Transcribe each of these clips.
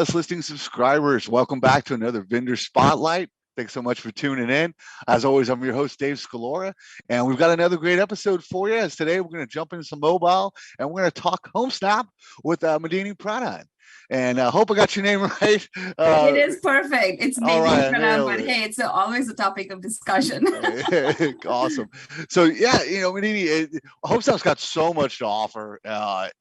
MLS listing subscribers, welcome back to another vendor spotlight. Thanks so much for tuning in. As always, I'm your host, Dave Scalora, and we've got another great episode for you. As today, we're going to jump into some mobile, and we're going to talk Homesnap with Medini Pradhan. And I hope I got your name right. It is perfect. It's maybe right, but hey, it's always a topic of discussion. Awesome. So yeah, Medini, Homesnap's got so much to offer,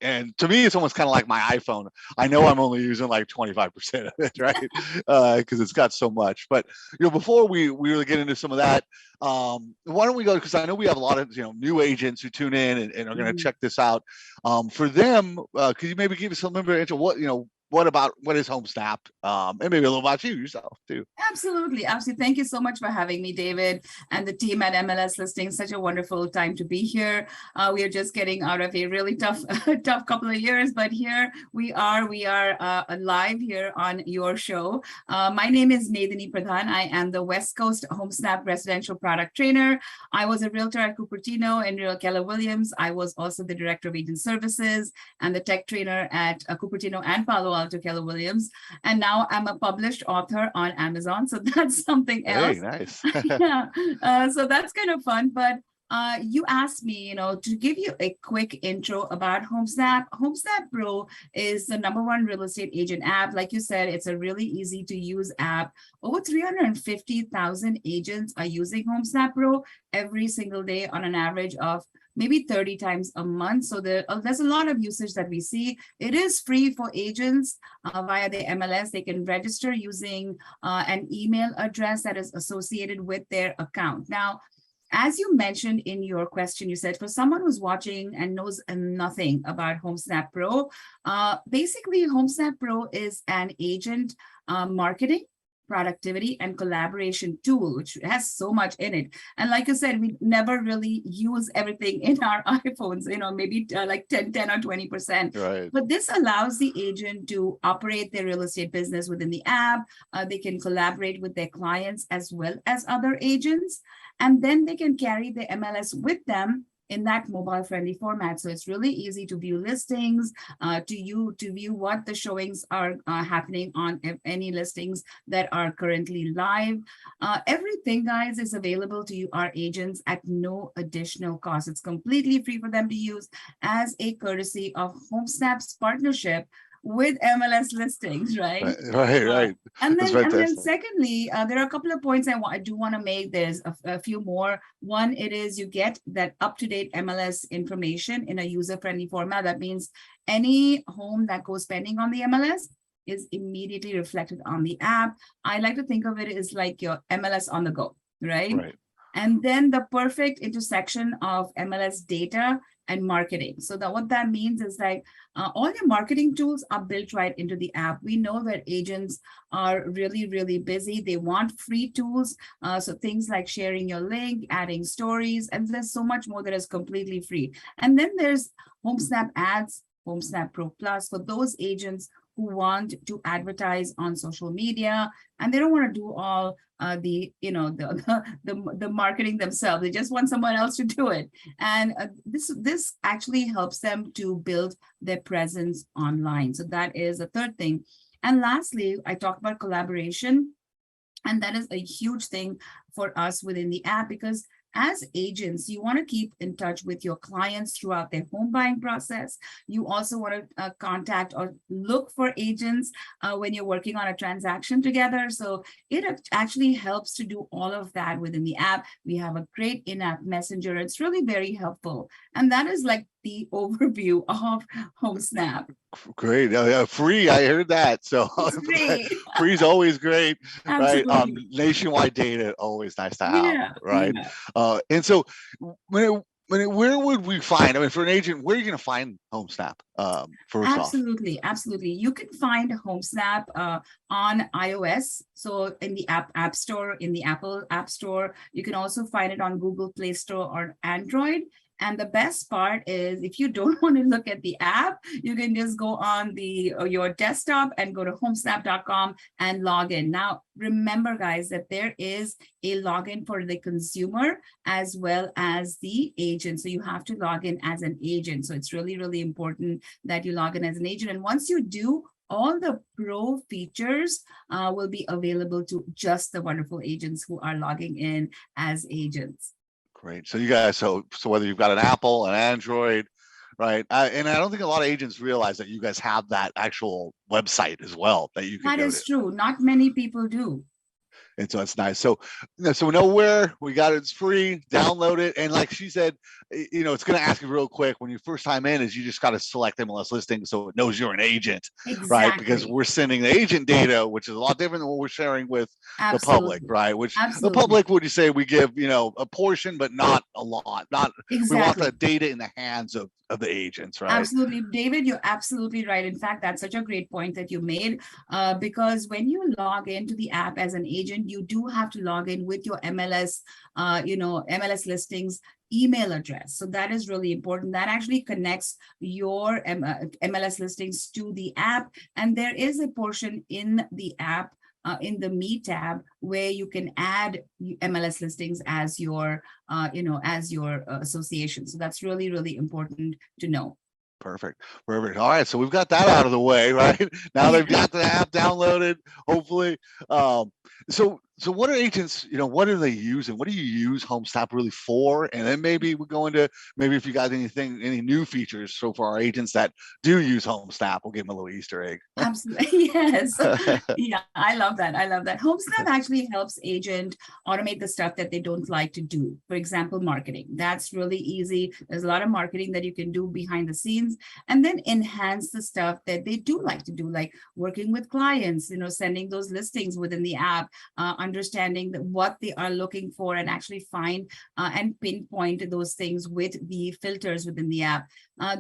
and to me, it's almost kind of like my iPhone. I know I'm only using like 25% of it, right? Because it's got so much. But before we really get into some of that, why don't we go, because I know we have a lot of new agents who tune in and are going to check this out. For them, could you maybe give us a little bit into what what is Homesnap, and maybe a little about you yourself too? Absolutely. Thank you so much for having me, David, and the team at MLS Listings. Such a wonderful time to be here. We are just getting out of a really tough couple of years, but here we are live here on your show. My name is Medini Pradhan. I am the West Coast Homesnap residential product trainer. I was a realtor at Cupertino and Real Keller Williams. I was also the director of agent services and the tech trainer at Cupertino and Palo Alto Keller Williams. And now I'm a published author on Amazon. So that's something else. Hey, nice. Yeah. So that's kind of fun. But you asked me, to give you a quick intro about Homesnap. Homesnap Pro is the #1 real estate agent app. Like you said, it's a really easy to use app. Over 350,000 agents are using Homesnap Pro every single day on an average of maybe 30 times a month. So there's a lot of usage that we see. It is free for agents via the MLS. They can register using an email address that is associated with their account. Now, as you mentioned in your question, you said for someone who's watching and knows nothing about Homesnap Pro, basically Homesnap Pro is an agent marketing, productivity, and collaboration tool, which has so much in it. And like I said, we never really use everything in our iPhones, maybe like 10 or 20%. Right. But this allows the agent to operate their real estate business within the app. They can collaborate with their clients as well as other agents. And then they can carry the MLS with them in that mobile-friendly format. So it's really easy to view listings, to view what the showings are happening on any listings that are currently live. Everything, guys, is available to our agents at no additional cost. It's completely free for them to use as a courtesy of Homesnap's partnership with MLS Listings, right? Right. And then secondly, there are a couple of points I do want to make. There's a few more. One, it is you get that up-to-date MLS information in a user-friendly format. That means any home that goes pending on the MLS is immediately reflected on the app. I like to think of it as like your MLS on the go, right? Right. And then the perfect intersection of MLS data and marketing. So what that means is like all your marketing tools are built right into the app. We know that agents are really, really busy. They want free tools. So things like sharing your link, adding stories, and there's so much more that is completely free. And then there's Homesnap Ads, Homesnap Pro Plus for those agents who want to advertise on social media and they don't want to do all the marketing themselves. They just want someone else to do it. And this actually helps them to build their presence online. So that is a third thing. And lastly, I talked about collaboration. And that is a huge thing for us within the app because as agents, you want to keep in touch with your clients throughout their home buying process. You also want to contact or look for agents when you're working on a transaction together. So it actually helps to do all of that within the app. We have a great in-app messenger. It's really very helpful. And that is like the overview of Homesnap. Great. Free. I heard that. So free is always great. Absolutely. Right. Nationwide data, always nice to have. Yeah. Right. Yeah. And so where would we find, for an agent, where are you going to find Homesnap? Absolutely. You can find Homesnap on iOS. So in the App Store, in the Apple App Store, you can also find it on Google Play Store or Android. And the best part is if you don't want to look at the app, you can just go on your desktop and go to homesnap.com and log in. Now, remember, guys, that there is a login for the consumer as well as the agent. So you have to log in as an agent. So it's really, really important that you log in as an agent. And once you do, all the pro features will be available to just the wonderful agents who are logging in as agents. Great. So you guys, so whether you've got an Apple, an Android, right? And I don't think a lot of agents realize that you guys have that actual website as well that you can That go to. is true. Not many people do. And so it's nice. So, so we know where we got it. It's free. Download it. And like she said, it's going to ask you real quick when you first time in is you just got to select MLS listings so it knows you're an agent, right? Because Exactly. we're sending the agent data, which is a lot different than what we're sharing with the public, Absolutely. right? Which the Absolutely. public, would you say we give, a portion, but not a lot. Not we want the Exactly. data in the hands of the agents, right? Absolutely. David, you're absolutely right. In fact, that's such a great point that you made, because when you log into the app as an agent, you do have to log in with your MLS, MLS listings email address. So that is really important. That actually connects your MLS listings to the app. And there is a portion in the app, in the Me tab, where you can add MLS listings as your, association. So that's really, really important to know. Perfect. Perfect. All right. So we've got that out of the way, right? Now Yeah. they've got the app downloaded, hopefully. So what are agents, what are they using? What do you use Homesnap really for? And then maybe we go into maybe if you got any new features. So for our agents that do use Homesnap, we'll give them a little Easter egg. Absolutely. Yes. Yeah, I love that. I love that. Homesnap actually helps agent automate the stuff that they don't like to do. For example, marketing. That's really easy. There's a lot of marketing that you can do behind the scenes, and then enhance the stuff that they do like to do, like working with clients, sending those listings within the app, understanding what they are looking for, and actually find and pinpoint those things with the filters within the app.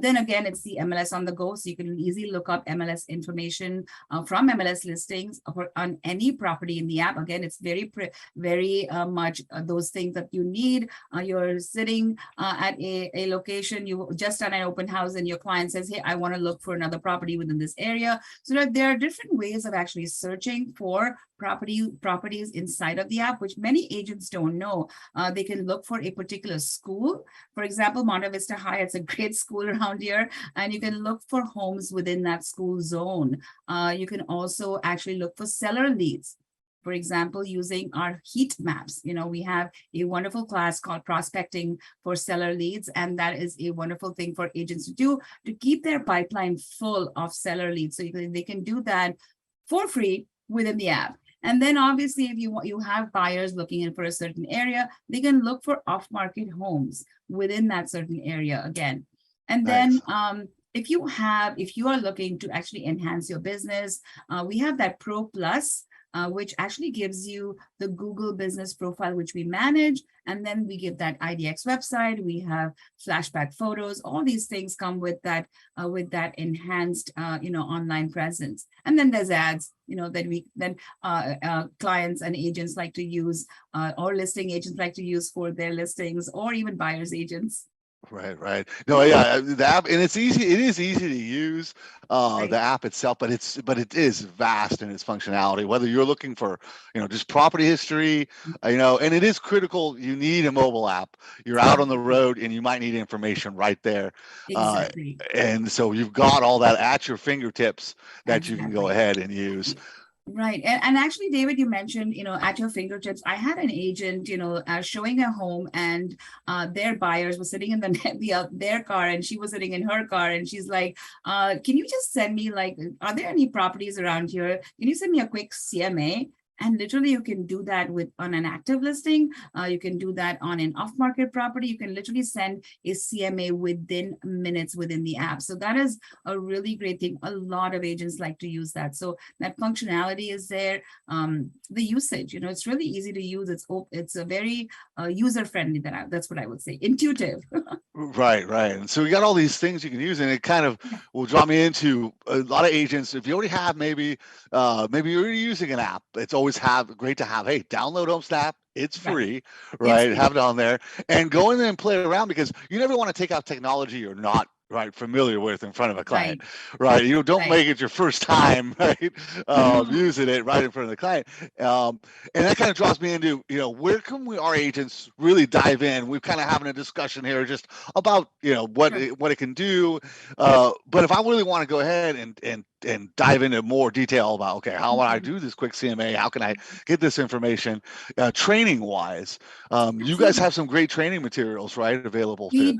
Then again, it's the MLS on the go, so you can easily look up MLS information from MLS listings on any property in the app. Again, it's very much those things that you need. You're sitting at a location, you just done an open house, and your client says, hey, I want to look for another property within this area. So that there are different ways of actually searching for properties inside of the app, which many agents don't know. They can look for a particular school. For example, Monte Vista High, it's a great school around here, and you can look for homes within that school zone. You can also actually look for seller leads. For example, using our heat maps, we have a wonderful class called Prospecting for Seller Leads, and that is a wonderful thing for agents to do to keep their pipeline full of seller leads. So they can do that for free within the app. And then obviously, if you have buyers looking in for a certain area, they can look for off-market homes within that certain area again. And Nice. then if you are looking to actually enhance your business, we have that Pro Plus, which actually gives you the Google business profile, which we manage. And then we give that IDX website. We have flashback photos. All these things come with that enhanced, online presence. And then there's ads, that clients and agents like to use, or listing agents like to use for their listings, or even buyers agents. Right. No, yeah, the app, and it is easy to use, Right. the app itself, but it is vast in its functionality, whether you're looking for, just property history, and it is critical. You need a mobile app. You're out on the road and you might need information right there. Exactly. And so you've got all that at your fingertips that you can go Exactly. ahead and use. Right. And actually, David, you mentioned, at your fingertips, I had an agent, showing a home, and their buyers were sitting in their car, and she was sitting in her car, and she's like, can you just send me, like, are there any properties around here? Can you send me a quick CMA? And literally, you can do that on an active listing. You can do that on an off-market property. You can literally send a CMA within minutes within the app. So that is a really great thing. A lot of agents like to use that. So that functionality is there. The usage, it's really easy to use. It's a very user-friendly. That's what I would say. Intuitive. Right. And so we got all these things you can use, and it kind of will draw me into a lot of agents. If you already have maybe you're already using an app, it's always great to have, hey, download Homesnap. It's Right. free, It's right? Have it on there and go in there and play around, because you never want to take out technology you're not familiar with in front of a client, right? You don't make it your first time, right? Using it right in front of the client. And that kind of draws me into, where can our agents really dive in? We're kind of having a discussion here just about, what it can do. But if I really want to go ahead and and dive into more detail about, okay, how would I do this quick CMA? How can I get this information? Training wise, you guys have some great training materials, right, available to. We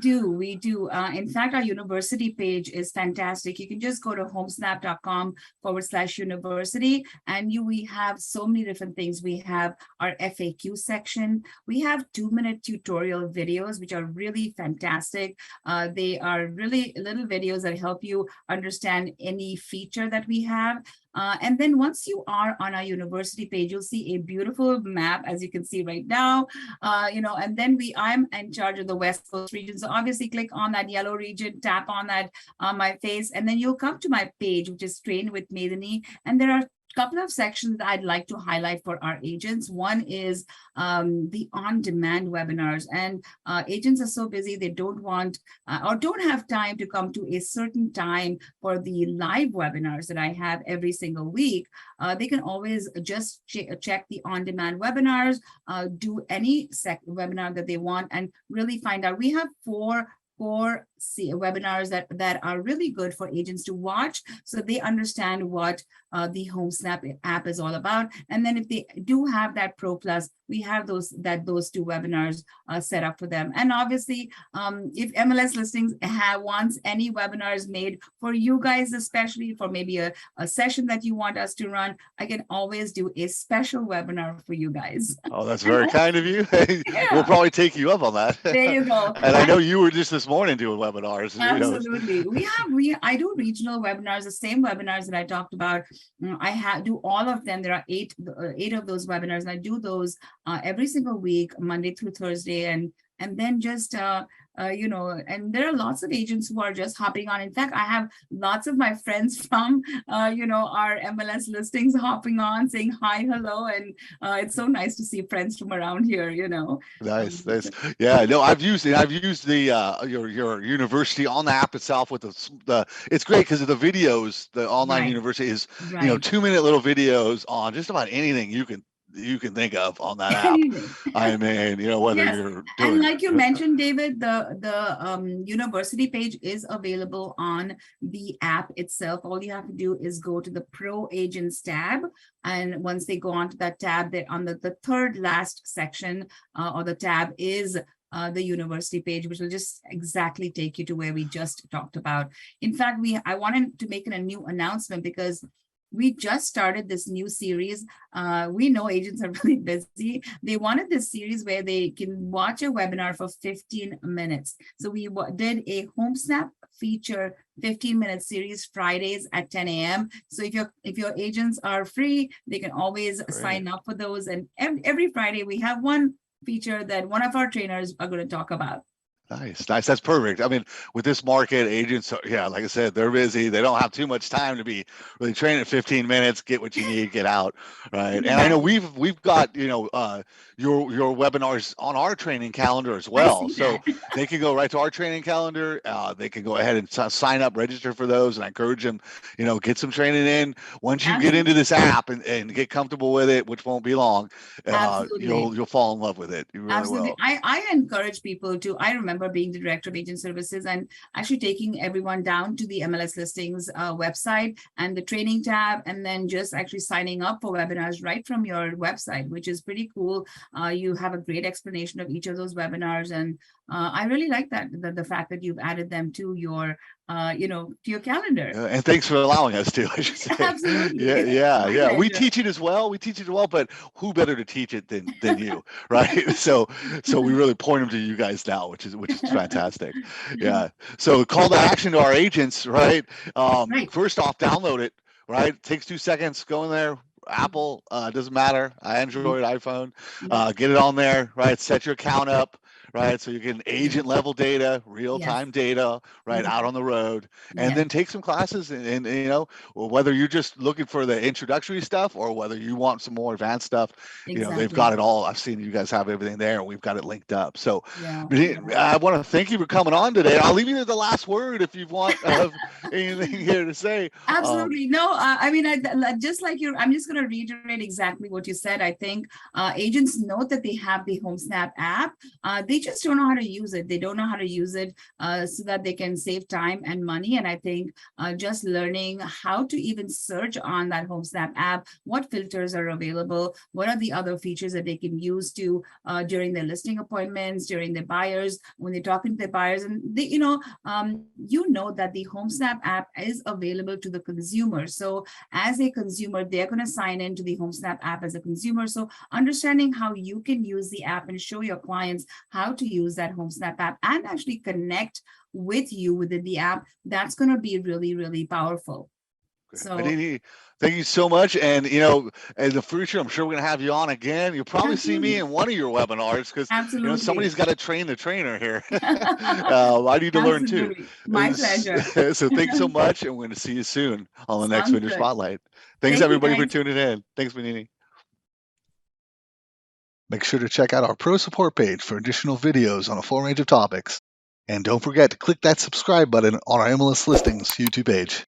do. In fact, our university page is fantastic. You can just go to homesnap.com/university, and we have so many different things. We have our FAQ section. We have 2-minute tutorial videos, which are really fantastic. They are really little videos that help you understand any feature that we have. And then once you are on our university page, you'll see a beautiful map, as you can see right now, and then I'm in charge of the West Coast region. So obviously click on that yellow region, tap on that on my face, and then you'll come to my page, which is Train with Medani. And there are couple of sections that I'd like to highlight for our agents. One is the on-demand webinars, and agents are so busy they don't want or don't have time to come to a certain time for the live webinars that I have every single week. They can always just check the on-demand webinars, do any webinar that they want, and really find out. We have four webinars that are really good for agents to watch, so they understand what the Homesnap app is all about. And then if they do have that Pro Plus, we have those two webinars set up for them. And obviously, if MLS Listings wants any webinars made for you guys, especially for maybe a session that you want us to run, I can always do a special webinar for you guys. Oh, that's very kind of you. Yeah. We'll probably take you up on that. There you go. And I know you were just this morning doing webinars. Absolutely. I do regional webinars, the same webinars that I talked about. I do all of them. There are eight of those webinars, and I do those every single week, Monday through Thursday, and then just and there are lots of agents who are just hopping on. In fact, I have lots of my friends from our MLS Listings hopping on, saying hi, hello, and it's so nice to see friends from around here. Nice. Yeah, no, I've used the your university on the app itself with the it's great because of the videos. The online university is 2-minute little videos on just about anything you can think of on that app. I mean, whether you're doing, and like you mentioned, David, the university page is available on the app itself. All you have to do is go to the Pro Agents tab, and once they go onto that tab, they're on the third last section or the tab is the university page, which will just exactly take you to where we just talked about. In fact, I wanted to make a new announcement because we just started this new series. We know agents are really busy. They wanted this series where they can watch a webinar for 15 minutes. So we did a Homesnap feature 15-minute series Fridays at 10 a.m. So if your agents are free, they can always sign up for those. And every Friday we have one feature that one of our trainers are going to talk about. Nice. That's perfect. I mean, with this market, agents, like I said, they're busy. They don't have too much time to be really training 15 minutes, get what you need, get out, right? And I know we've got, your webinars on our training calendar as well. So they can go right to our training calendar. They can go ahead and sign up, register for those, and I encourage them, get some training in. Once you get into this app and get comfortable with it, which won't be long, you'll fall in love with it. You really will. I encourage people to, I remember being the director of agent services and actually taking everyone down to the MLS Listings website and the training tab, and then just actually signing up for webinars right from your website, which is pretty cool. You have a great explanation of each of those webinars, and I really like that the fact that you've added them to your to your calendar. And thanks for allowing us to, I should say. Absolutely. Yeah. We teach it as well. But who better to teach it than you, right? So we really point them to you guys now, which is fantastic. Yeah. So call to action to our agents, right? First off, download it, right? It takes 2 seconds. Go in there. Apple, doesn't matter. Android, iPhone, get it on there, right? Set your account up. Right, so you get agent level data, real time data, right, out on the road, and then take some classes. And whether you're just looking for the introductory stuff or whether you want some more advanced stuff, they've got it all. I've seen you guys have everything there, and we've got it linked up. So I want to thank you for coming on today. I'll leave you with the last word if you want anything here to say. Absolutely. I mean, just like I'm just going to reiterate exactly what you said. I think agents know that they have the Homesnap app. They just don't know how to use it. They don't know how to use it so that they can save time and money. And I think just learning how to even search on that Homesnap app, what filters are available, what are the other features that they can use to during their listing appointments, during their buyers, when they're talking to their buyers. And they, you know that the Homesnap app is available to the consumer. So as a consumer, they're going to sign into the Homesnap app as a consumer. So understanding how you can use the app and show your clients how to use that Homesnap app and actually connect with you within the app, that's going to be really, really powerful. So Aditi, thank you so much. And in the future, I'm sure we're gonna have you on again. You'll probably see me in one of your webinars because somebody's got to train the trainer here. I need to learn too. My pleasure. So thanks so much, and we're gonna see you soon on the next Vendor Spotlight. Thanks everybody for tuning in. Thanks, Manini. Make sure to check out our Pro Support page for additional videos on a full range of topics. And don't forget to click that subscribe button on our MLS Listings YouTube page.